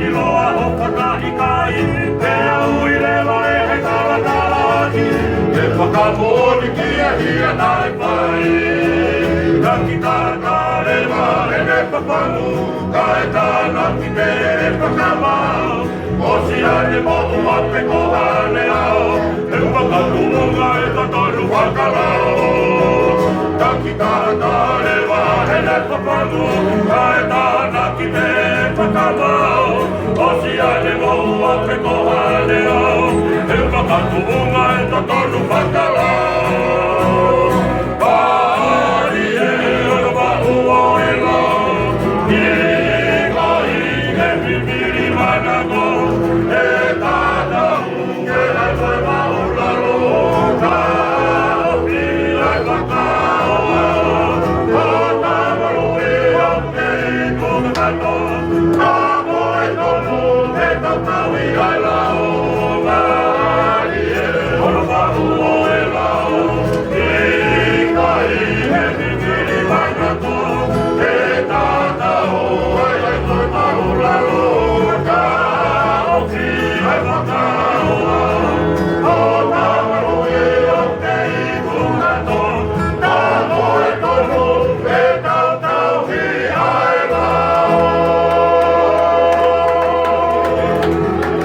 Iloa hokata ikai, pea uilela e he karakaraki. E whakamori ki e hia nai pai. Raki tāna rewa e ne papangu, ka e tāna ki te e whakamau. Osi ane motu a te kohane ao, e whakakumunga e tatoru whakarao. Raki tāna rewa e ne papangu, ka e tāna ki te e whakamau. Osi ane motu a te kohane ao, e whakakumunga e tatoru whakarao.